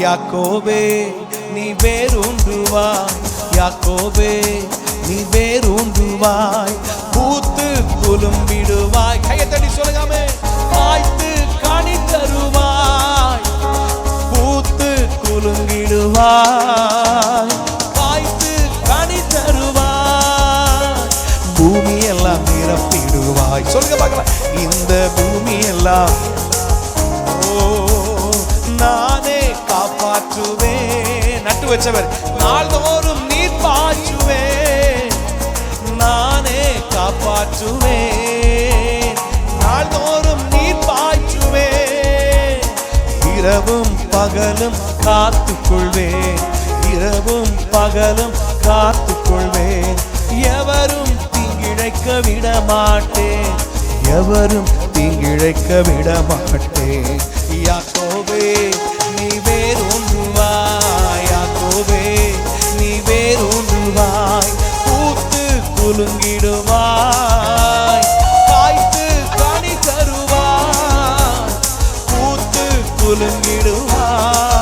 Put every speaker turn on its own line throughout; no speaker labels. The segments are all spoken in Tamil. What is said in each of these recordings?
யாக்கோபே நீ வேரூன்றுவாய், யாக்கோபே நீ வேரூன்றுவாய், பூத்து குலும்பிடுவாய். கையை தட்டி சொல்லுகாமே, காய்த்து கனி தருவாய், பூத்து குலுங்கிடுவாய், காய்த்து கனி தருவாய், பூமி எல்லாம் நிரப்பிடுவாய். சொல்லுங்க பார்க்கலாம், இந்த பூமி எல்லாம் நானே காப்பாற்றுவேன். நட்டு வச்சவர் நாள்தோறும் நீர் பாய்ச்சுவேன், நானே காப்பாற்றுவேன், நாள்தோறும் நீர் பாய்ச்சுவேன், இரவும் பகலும் காத்துக்கொள்வேன், இரவும் பகலும் காத்துக்கொள்வேன், எவரும் தீங்கிழைக்க விட மாட்டேன், எவரும் தீங்கிழைக்க விட மாட்டேன். யாக்கோபே நீ வேரூன்றுவாய், யாக்கோபே நீ வேரூன்றுவாய், பூத்து குலுங்கிடுவாய், காய்த்து கனி தருவாய், பூத்து குலுங்கிடுவாய்,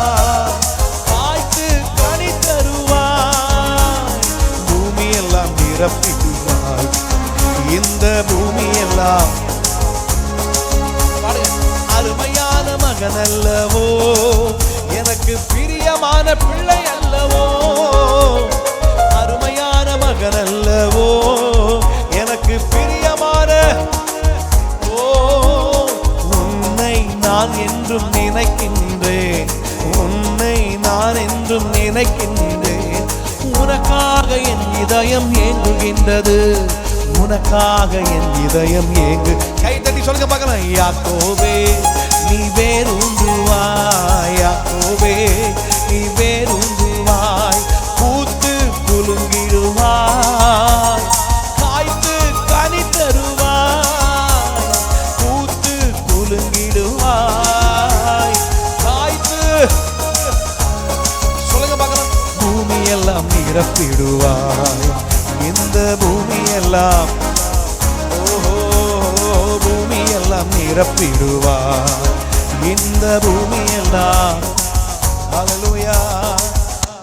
காய்த்து கனி தருவாய், பூமியெல்லாம் நிரப்பிடுவாய், இந்த பூமியெல்லாம். அருமையான மகன் அல்லவோ, எனக்கு பிரியமான பிள்ளை அல்லவோ, அருமையான மகன் அல்லவோ, எனக்கு பிரியமான. உன்னை நான் என்றும் நினைக்கின்றேன், உன்னை நான் என்றும் நினைக்கின்றேன், உனக்காக என் இதயம் ஏங்குகின்றது, உனக்காக என் இதயம் ஏங்கு. கை தட்டி சொல்லுங்க பார்க்கலாம், யாக்கோபே நீ வேரூன்றுவாய், யாக்கோபே நீ வேரூன்றுவாய், பூத்து குலுங்கிடுவாய், காய்த்து கனி தருவாய், பூத்து குலுங்கிடுவாய், காய்த்து. சொல்லுங்க பார்க்கலாம், பூமி எல்லாம் நிரப்பிடுவாய், இந்த பூமி எல்லாம், ஓஹோ பூமி எல்லாம் நிரப்பிடுவாய், இந்த பூமி எல்லாம். ஹல்லேலூயா.